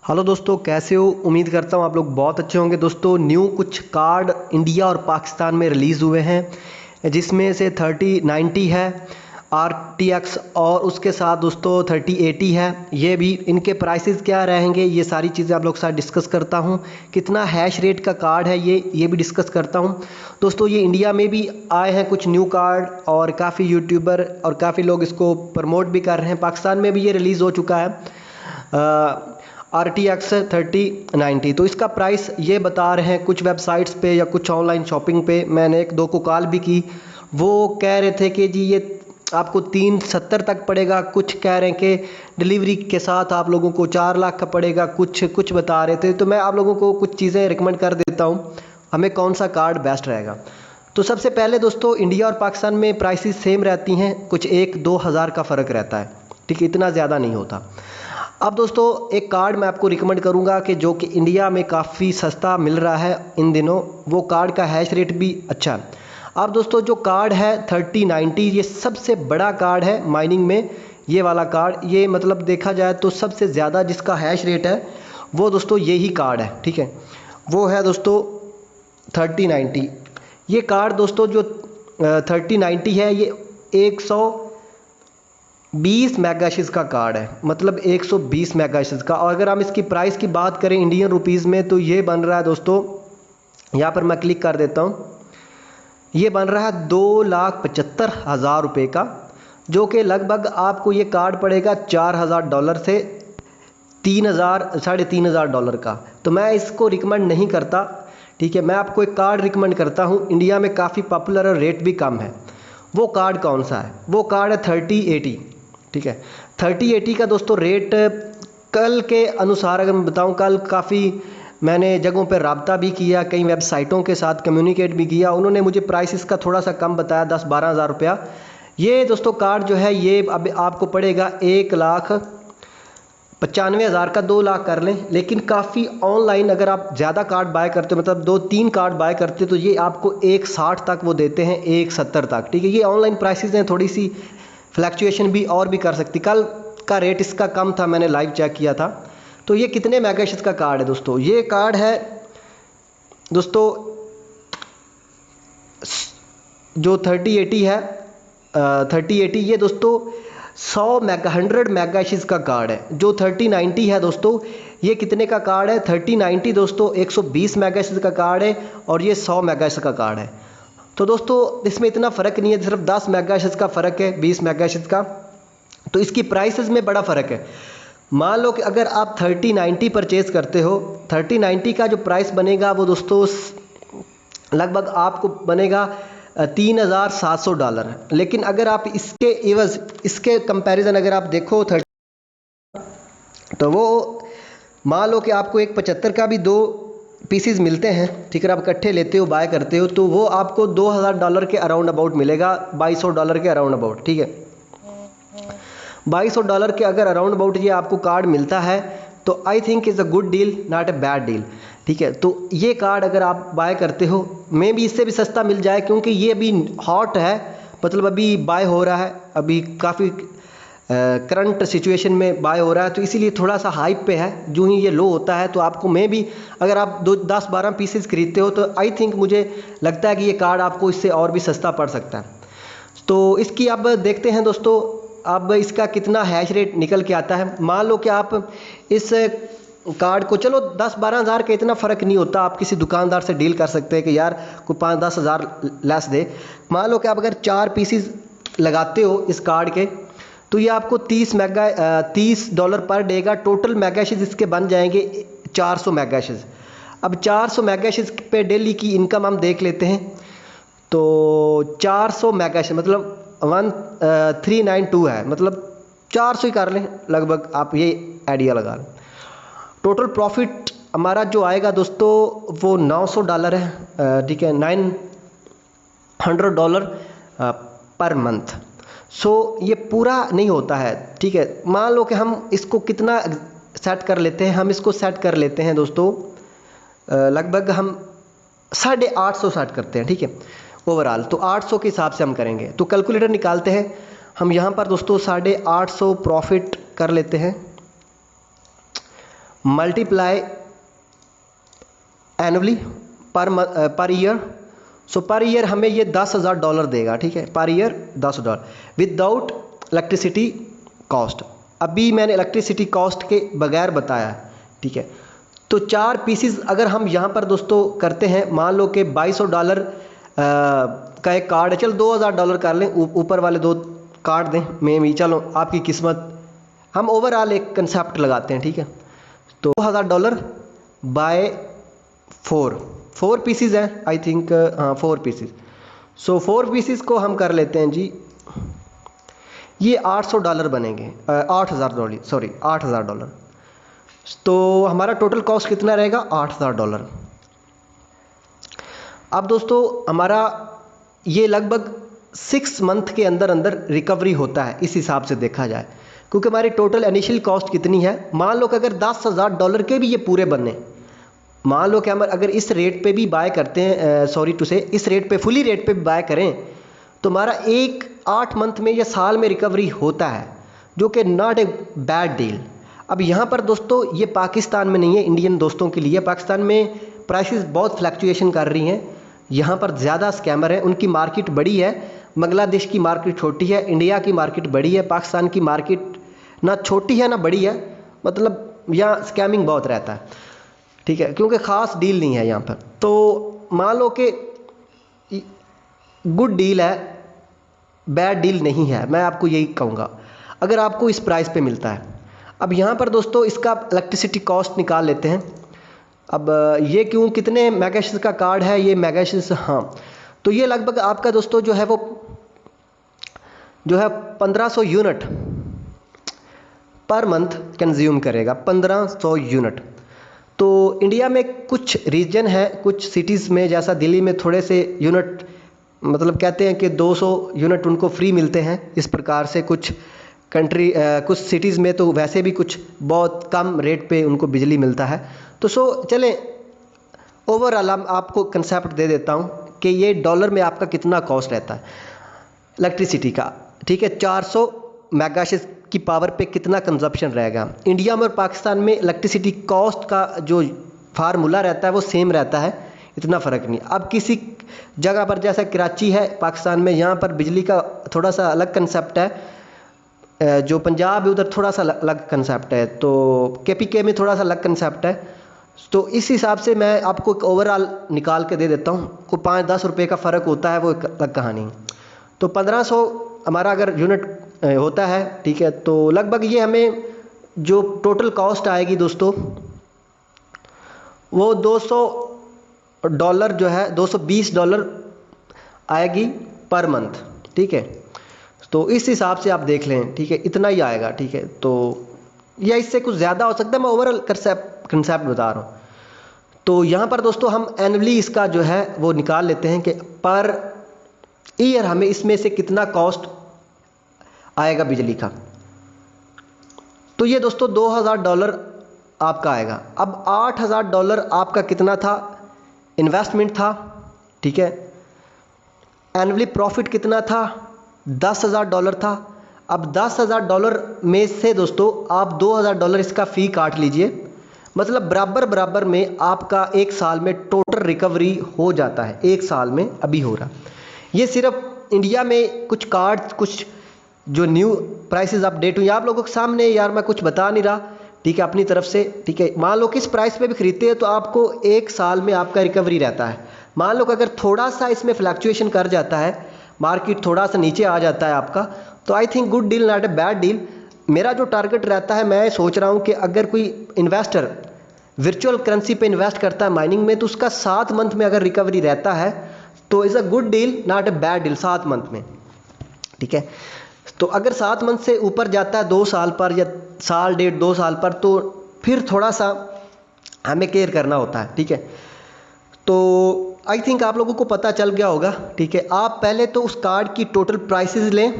Hello दोस्तों, कैसे हो? उम्मीद करता हूँ आप लोग बहुत अच्छे होंगे। दोस्तों, न्यू कुछ कार्ड इंडिया और पाकिस्तान में रिलीज़ हुए हैं, जिसमें से 3090 है RTX और उसके साथ दोस्तों 3080 है। ये भी इनके प्राइसेस क्या रहेंगे, ये सारी चीज़ें आप लोग के साथ डिस्कस करता हूँ। कितना हैश रेट का कार्ड है ये भी डिस्कस करता हूँ। दोस्तों, ये इंडिया में भी आए हैं कुछ न्यू कार्ड और काफ़ी यूट्यूबर और काफ़ी लोग इसको प्रमोट भी कर रहे हैं। पाकिस्तान में भी ये रिलीज़ हो चुका है RTX 3090। तो इसका प्राइस ये बता रहे हैं कुछ वेबसाइट्स पे या कुछ ऑनलाइन शॉपिंग पे। मैंने एक दो को कॉल भी की, वो कह रहे थे कि जी ये आपको 370 तक पड़ेगा। कुछ कह रहे हैं कि डिलीवरी के साथ आप लोगों को 4 लाख का पड़ेगा, कुछ बता रहे थे। तो मैं आप लोगों को कुछ चीज़ें रिकमेंड कर देता हूँ, हमें कौन सा कार्ड बेस्ट रहेगा। तो सबसे पहले दोस्तों, इंडिया और पाकिस्तान में प्राइसेस सेम रहती हैं, कुछ 1-2 हज़ार का फ़र्क रहता है, ठीक है, इतना ज़्यादा नहीं होता। अब दोस्तों, एक कार्ड मैं आपको रिकमेंड करूंगा कि जो कि इंडिया में काफ़ी सस्ता मिल रहा है इन दिनों। वो कार्ड का हैश रेट भी अच्छा है। अब दोस्तों, जो कार्ड है 3090, ये सबसे बड़ा कार्ड है माइनिंग में। ये वाला कार्ड, ये मतलब देखा जाए तो सबसे ज़्यादा जिसका हैश रेट है वो दोस्तों यही कार्ड है, ठीक है। वो है दोस्तों 3090। ये कार्ड दोस्तों जो 3090 है, ये 120 मेगाहर्ट्ज़ का कार्ड है, मतलब 120 मेगाहर्ट्ज़ का। और अगर हम इसकी प्राइस की बात करें इंडियन रुपीज़ में, तो ये बन रहा है दोस्तों, यहाँ पर मैं क्लिक कर देता हूँ, ये बन रहा है 2,75,000 रुपये का, जो कि लगभग आपको ये कार्ड पड़ेगा $4,000 से 3,000 $3,500 का। तो मैं इसको रिकमेंड नहीं करता, ठीक है। मैं आपको एक कार्ड रिकमेंड करता हूँ, इंडिया में काफ़ी पॉपुलर और रेट भी कम है। वो कार्ड कौन सा है? वो कार्ड है 3080, ठीक है। 3080 का दोस्तों रेट कल के अनुसार अगर मैं बताऊं, कल काफ़ी मैंने जगहों पर रब्ता भी किया, कई वेबसाइटों के साथ कम्युनिकेट भी किया, उन्होंने मुझे प्राइस इसका थोड़ा सा कम बताया, 10-12 हज़ार रुपया। ये दोस्तों कार्ड जो है ये अब आपको पड़ेगा 1,95,000 का, 2 लाख कर लें। लेकिन काफ़ी ऑनलाइन अगर आप ज़्यादा कार्ड बाय करते हो, मतलब 2-3 कार्ड बाय करते हो, तो ये आपको 1,60 तक वो देते हैं, 1,70 तक, ठीक है। ये ऑनलाइन प्राइसेस हैं, थोड़ी सी फ्लैक्चुएशन भी और भी कर सकती। कल का रेट इसका कम था, मैंने लाइव चेक किया था। तो ये कितने मेगाहर्ट्ज़ का कार्ड है दोस्तों? ये कार्ड है दोस्तों जो 3080 है, 3080 ये दोस्तों 100 मेगाहर्ट्ज़ का कार्ड है। जो 3090 है दोस्तों, ये कितने का कार्ड है? 3090 दोस्तों 120 मेगाहर्ट्ज़ का कार्ड है और ये 100 मेगाहर्ट्ज़ का कार्ड है। तो दोस्तों इसमें इतना फ़र्क नहीं है, सिर्फ 10 मेगाहर्ट्ज़ का फ़र्क है, 20 मेगाहर्ट्ज़ का। तो इसकी प्राइसेस में बड़ा फ़र्क है। मान लो कि अगर आप 3090 परचेज़ करते हो, 3090 का जो प्राइस बनेगा वो दोस्तों लगभग आपको बनेगा $3,700। लेकिन अगर आप इसके एवज, इसके कंपैरिजन अगर आप देखो 30, तो वो मान लो कि आपको एक 75 का भी 2 पीसीज मिलते हैं, ठीक है। आप इकट्ठे लेते हो, बाय करते हो, तो वो आपको $2,000 के अराउंड अबाउट मिलेगा, $2,200 के अराउंड अबाउट, ठीक है। $2,200 के अगर अराउंड अबाउट ये आपको कार्ड मिलता है, तो I think is a good deal, not a bad deal, ठीक है। तो ये कार्ड अगर आप बाय करते हो, मे भी इससे भी सस्ता मिल जाए, क्योंकि ये अभी हॉट है, मतलब अभी बाय हो रहा है, अभी काफ़ी करंट सिचुएशन में बाय हो रहा है, तो इसीलिए थोड़ा सा हाइप पे है। जो ही ये लो होता है तो आपको मे भी, अगर आप 10-12 पीसेस खरीदते हो, तो आई थिंक मुझे लगता है कि ये कार्ड आपको इससे और भी सस्ता पड़ सकता है। तो इसकी अब देखते हैं दोस्तों, अब इसका कितना हैश रेट निकल के आता है। मान लो कि आप इस कार्ड को, चलो 10-12 हज़ार का इतना फ़र्क नहीं होता, आप किसी दुकानदार से डील कर सकते हैं कि यार कोई 5-10 हज़ार लेस दे। मान लो कि आप अगर 4 पीसीज लगाते हो इस कार्ड के, तो ये आपको $30 पर डे का टोटल मेगाहर्ट्ज़ इसके बन जाएंगे 400 मेगाहर्ट्ज़। अब 400 मेगाहर्ट्ज़ पे डेली की इनकम हम देख लेते हैं। तो 400 मेगाहर्ट्ज़ मतलब 1392 है, मतलब 400 ही कर लें लगभग, आप ये आइडिया लगा लें। टोटल प्रॉफिट हमारा जो आएगा दोस्तों वो $900 है, ठीक है, $900 पर मंथ। सो ये पूरा नहीं होता है, ठीक है। मान लो कि हम इसको कितना सेट कर लेते हैं, हम इसको सेट कर लेते हैं दोस्तों, लगभग हम 850 सेट करते हैं, ठीक है, ओवरऑल। तो 800 के हिसाब से हम करेंगे, तो कैलकुलेटर निकालते हैं हम यहाँ पर दोस्तों। 850 प्रॉफिट कर लेते हैं, मल्टीप्लाई एनुअली पर ईयर। सो पर ईयर हमें ये $10,000 देगा, ठीक है, per year $10 without electricity cost. अभी मैंने इलेक्ट्रिसिटी कॉस्ट के बगैर बताया है, ठीक है। तो 4 पीसीज अगर हम यहाँ पर दोस्तों करते हैं, मान लो कि $2200 का एक कार्ड है, चल $2000 कर लें, ऊपर वाले 2 कार्ड दें मैं भी, चलो आपकी किस्मत। हम ओवरऑल एक कंसेप्ट लगाते हैं, ठीक है। तो $2000 बाय 4 पीसीज हैं आई थिंक, हाँ 4 पीसीज। सो 4 पीसीज को हम कर लेते हैं जी, ये $800 बनेंगे, $8000। तो हमारा टोटल कॉस्ट कितना रहेगा, $8000। अब दोस्तों हमारा ये लगभग 6 मंथ के अंदर अंदर रिकवरी होता है इस हिसाब से देखा जाए, क्योंकि हमारी टोटल इनिशियल कॉस्ट कितनी है। मान लो कि अगर $10,000 के भी ये पूरे बने, मान लो कि हम अगर इस रेट पे भी बाय करते हैं, सॉरी टू से इस रेट पे फुली रेट पे भी बाय करें, तो हमारा 8 मंथ में या साल में रिकवरी होता है, जो कि नॉट ए बैड डील। अब यहाँ पर दोस्तों ये पाकिस्तान में नहीं है, इंडियन दोस्तों के लिए। पाकिस्तान में प्राइसेस बहुत फ्लक्चुएशन कर रही हैं, यहाँ पर ज़्यादा स्कैमर हैं, उनकी मार्केट बड़ी है, बांग्लादेश की मार्केट छोटी है, इंडिया की मार्केट बड़ी है, पाकिस्तान की मार्केट ना छोटी है ना बड़ी है, मतलब यहाँ स्कैमिंग बहुत रहता है, ठीक है, क्योंकि ख़ास डील नहीं है यहाँ पर। तो मान लो कि गुड डील है, बैड डील नहीं है, मैं आपको यही कहूँगा अगर आपको इस प्राइस पे मिलता है। अब यहाँ पर दोस्तों इसका इलेक्ट्रिसिटी कॉस्ट निकाल लेते हैं। अब ये क्यों, कितने मेगाहर्ट्ज़ का कार्ड है ये, मेगाहर्ट्ज़, हाँ, तो ये लगभग आपका दोस्तों जो है वो 1500 यूनिट पर मंथ कंज्यूम करेगा, 1500 यूनिट। तो इंडिया में कुछ रीजन है, कुछ सिटीज़ में जैसा दिल्ली में थोड़े से यूनिट, मतलब कहते हैं कि 200 यूनिट उनको फ्री मिलते हैं, इस प्रकार से कुछ कंट्री कुछ सिटीज़ में तो वैसे भी कुछ बहुत कम रेट पे उनको बिजली मिलता है। तो चलें ओवरऑल आपको कंसेप्ट दे देता हूँ कि ये डॉलर में आपका कितना कॉस्ट रहता है इलेक्ट्रिसिटी का, ठीक है। 400 मेगाहर्ट्ज़ की पावर पे कितना कंजप्शन रहेगा। इंडिया में और पाकिस्तान में इलेक्ट्रिसिटी कॉस्ट का जो फार्मूला रहता है वो सेम रहता है, इतना फ़र्क नहीं। अब किसी जगह पर जैसा कराची है पाकिस्तान में, यहाँ पर बिजली का थोड़ा सा अलग कंसेप्ट है, जो पंजाब है उधर थोड़ा सा अलग कंसेप्ट है, तो KPK में थोड़ा सा अलग कंसेप्ट है। तो इस हिसाब से मैं आपको एक ओवरऑल निकाल के दे देता हूँ, को 5-10 रुपये का फ़र्क होता है, वो एक अलग कहानी। तो 1500 हमारा अगर यूनिट होता है, ठीक है, तो लगभग ये हमें जो टोटल कॉस्ट आएगी दोस्तों वो $200 जो है, $220 आएगी पर मंथ, ठीक है। तो इस हिसाब से आप देख लें, ठीक है, इतना ही आएगा, ठीक है। तो या इससे कुछ ज़्यादा हो सकता है, मैं ओवरऑल कंसेप्ट बता रहा हूँ। तो यहाँ पर दोस्तों हम एनुअली इसका जो है वो निकाल लेते हैं कि पर ईयर हमें इसमें से कितना कॉस्ट आएगा बिजली का। तो ये दोस्तों $2000 आपका आएगा। अब $8000 आपका कितना था, इन्वेस्टमेंट था, ठीक है। एनुअली प्रॉफिट कितना था, $10,000 था। अब $10,000 में से दोस्तों आप $2000 इसका फ़ी काट लीजिए, मतलब बराबर में आपका एक साल में टोटल रिकवरी हो जाता है, एक साल में अभी हो रहा। ये सिर्फ इंडिया में कुछ कार्ड्स, कुछ जो न्यू प्राइसेस अपडेट हुई आप लोगों के सामने, यार मैं कुछ बता नहीं रहा, ठीक है, अपनी तरफ से, ठीक है। मान लो किस प्राइस पे भी खरीदते हैं तो आपको एक साल में आपका रिकवरी रहता है। मान लो कि अगर थोड़ा सा इसमें फ्लक्चुएशन कर जाता है, मार्केट थोड़ा सा नीचे आ जाता है आपका, तो I think good deal not a bad deal. मेरा जो टारगेट रहता है, मैं सोच रहा हूँ कि अगर कोई इन्वेस्टर वर्चुअल करेंसी पे इन्वेस्ट करता है माइनिंग में, तो उसका 7 मंथ में अगर रिकवरी रहता है तो is a good deal not a bad deal, 7 month में, ठीक है। तो अगर 7 मंथ से ऊपर जाता है 2 साल पर या साल 1.5-2 साल पर, तो फिर थोड़ा सा हमें केयर करना होता है, ठीक है। तो आई थिंक आप लोगों को पता चल गया होगा, ठीक है। आप पहले तो उस कार्ड की टोटल प्राइसेस लें,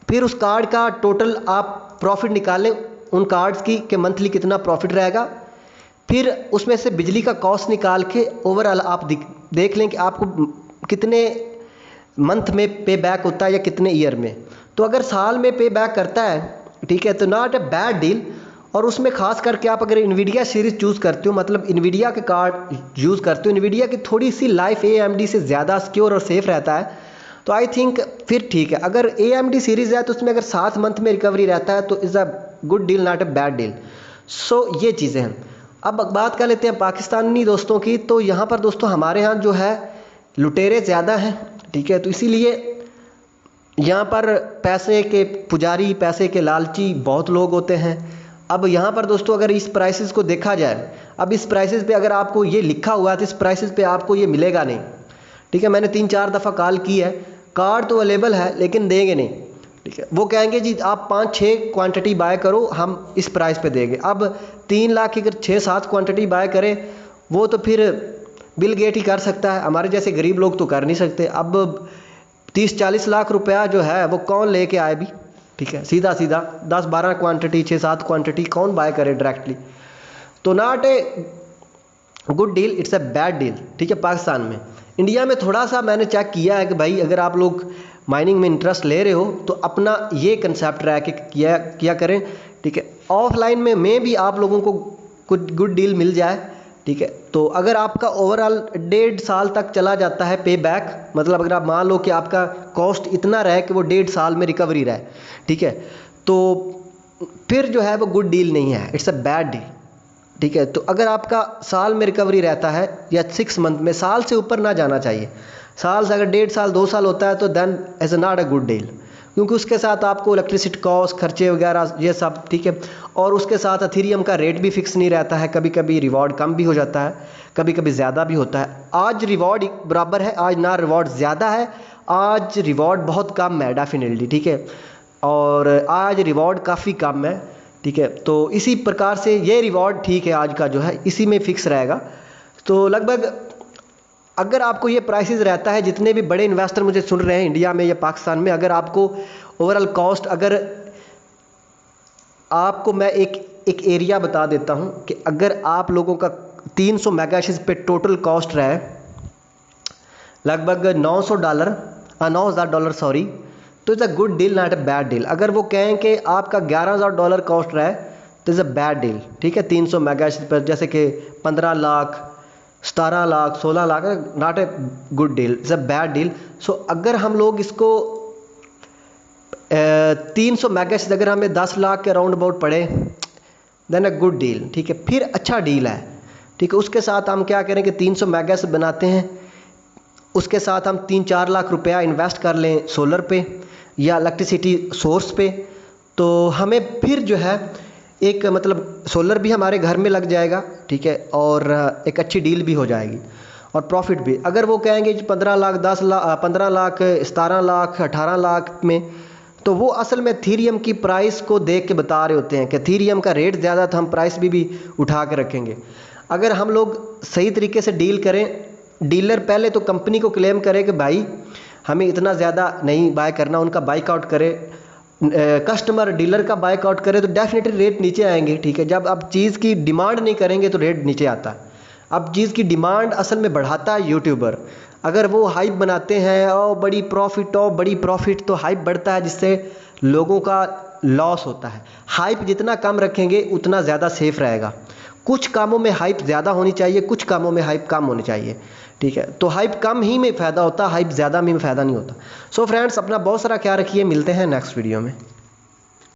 फिर उस कार्ड का टोटल आप प्रॉफिट निकालें उन कार्ड्स की कि मंथली कितना प्रॉफिट रहेगा, फिर उसमें से बिजली का कॉस्ट निकाल के ओवरऑल आप देख लें कि आपको कितने मंथ में पे बैक होता है या कितने ईयर में। तो अगर साल में पे बैक करता है, ठीक है, तो नॉट ए बैड डील। और उसमें खास करके आप अगर इन्वीडिया सीरीज़ चूज़ करते हो, मतलब इन्वीडिया के कार्ड यूज़ करते हो, इन्वीडिया की थोड़ी सी लाइफ AMD से ज़्यादा सिक्योर और सेफ़ रहता है, तो आई थिंक फिर ठीक है। अगर AMD सीरीज़ है तो उसमें अगर 7 मंथ में रिकवरी रहता है तो is a good deal, not a bad deal. So ये चीज़ें हैं। अब बात कर लेते हैं पाकिस्तानी दोस्तों की। तो यहाँ पर दोस्तों हमारे यहाँ जो है लुटेरे ज़्यादा हैं, ठीक है, तो इसीलिए यहाँ पर पैसे के पुजारी, पैसे के लालची बहुत लोग होते हैं। अब यहाँ पर दोस्तों अगर इस प्राइसेस को देखा जाए, अब इस प्राइसेस पे अगर आपको ये लिखा हुआ है तो इस प्राइसेस पे आपको ये मिलेगा नहीं, ठीक है। मैंने 3-4 दफ़ा कॉल की है, कार्ड तो अवेलेबल है लेकिन देंगे नहीं, ठीक है। वो कहेंगे जी आप 5-6 क्वांटिटी बाय करो, हम इस प्राइस पे देंगे। अब 3 लाख की अगर 6-7 क्वांटिटी बाय करें, वो तो फिर बिल गेट ही कर सकता है, हमारे जैसे गरीब लोग तो कर नहीं सकते। अब 30-40 लाख रुपया जो है वो कौन लेके आए भी, ठीक है, सीधा सीधा 10-12 क्वांटिटी, 6-7 क्वांटिटी कौन बाय करे डायरेक्टली। तो not a good deal, it's a bad deal, ठीक है। पाकिस्तान में, इंडिया में थोड़ा सा मैंने चेक किया है कि भाई अगर आप लोग माइनिंग में इंटरेस्ट ले रहे हो तो अपना ये कंसेप्ट रहा कि किया करें, ठीक है। ऑफलाइन में भी आप लोगों को कुछ गुड डील मिल जाए, ठीक है। तो अगर आपका ओवरऑल 1.5 साल तक चला जाता है पे बैक, मतलब अगर आप मान लो कि आपका कॉस्ट इतना रहे कि वो 1.5 साल में रिकवरी रहे, ठीक है, तो फिर जो है वो गुड डील नहीं है, इट्स अ बैड डील, ठीक है। तो अगर आपका साल में रिकवरी रहता है या 6 मंथ में, साल से ऊपर ना जाना चाहिए। साल से अगर 1.5 साल 2 साल होता है तो then as a not a good deal, क्योंकि उसके साथ आपको इलेक्ट्रिसिटी कॉस्ट, खर्चे वगैरह ये सब, ठीक है। और उसके साथ अथीरियम का रेट भी फिक्स नहीं रहता है, कभी कभी रिवॉर्ड कम भी हो जाता है, कभी कभी ज़्यादा भी होता है। आज रिवॉर्ड बराबर है, आज ना रिवॉर्ड ज़्यादा है, आज रिवॉर्ड बहुत कम है डेफिनेटली, ठीक है, और आज रिवॉर्ड काफ़ी कम है, ठीक है। तो इसी प्रकार से ये रिवॉर्ड ठीक है आज का जो है इसी में फिक्स रहेगा। तो लगभग अगर आपको ये प्राइसेस रहता है, जितने भी बड़े इन्वेस्टर मुझे सुन रहे हैं इंडिया में या पाकिस्तान में, अगर आपको ओवरऑल कॉस्ट, अगर आपको मैं एक एरिया बता देता हूं कि अगर आप लोगों का 300 मेगाहर्ट्ज़ पे टोटल कॉस्ट रहे लगभग $900, $9,000 सॉरी, तो is a good deal, not a bad deal. अगर वो कहें कि आपका $11,000 कॉस्ट रहे तो इज़ अ बैड डील, ठीक है। 300 मेगाहर्ट्ज़ पर जैसे कि 15 lakh, 17 lakh, 16 lakh, not a good deal, is a bad deal. So अगर हम लोग इसको 300 मेगाहर्ट्ज़ अगर हमें 10 लाख के राउंड अबाउट पड़े, देन अ गुड डील, ठीक है, फिर अच्छा डील है, ठीक है। उसके साथ हम क्या करें कि 300 मेगाहर्ट्ज़ बनाते हैं, उसके साथ हम 3-4 लाख रुपया इन्वेस्ट कर लें सोलर पे या इलेक्ट्रिसिटी सोर्स पे, तो हमें फिर जो है एक मतलब सोलर भी हमारे घर में लग जाएगा, ठीक है, और एक अच्छी डील भी हो जाएगी और प्रॉफिट भी। अगर वो कहेंगे 15 लाख, 10 लाख, 15 लाख, 17 लाख, 18 लाख में, तो वो असल में थीरियम की प्राइस को देख के बता रहे होते हैं कि थीरियम का रेट ज़्यादा था, हम प्राइस भी उठा के रखेंगे। अगर हम लोग सही तरीके से डील करें, डीलर पहले तो कंपनी को क्लेम करे कि भाई हमें इतना ज़्यादा नहीं बाय करना, उनका बाइकआउट करे, कस्टमर डीलर का बाइकआउट करे तो डेफिनेटली रेट नीचे आएंगे, ठीक है। जब आप चीज़ की डिमांड नहीं करेंगे तो रेट नीचे आता है। अब चीज़ की डिमांड असल में बढ़ाता है यूट्यूबर, अगर वो हाइप बनाते हैं और बड़ी प्रॉफिट, तो हाइप बढ़ता है जिससे लोगों का लॉस होता है। हाइप जितना कम रखेंगे उतना ज़्यादा सेफ रहेगा। कुछ कामों में हाइप ज़्यादा होनी चाहिए, कुछ कामों में हाइप कम होनी चाहिए, ठीक है। तो हाइप कम ही में फ़ायदा होता है, हाइप ज़्यादा में फ़ायदा नहीं होता। सो फ्रेंड्स, अपना बहुत सारा ख्याल रखिए, मिलते हैं नेक्स्ट वीडियो में।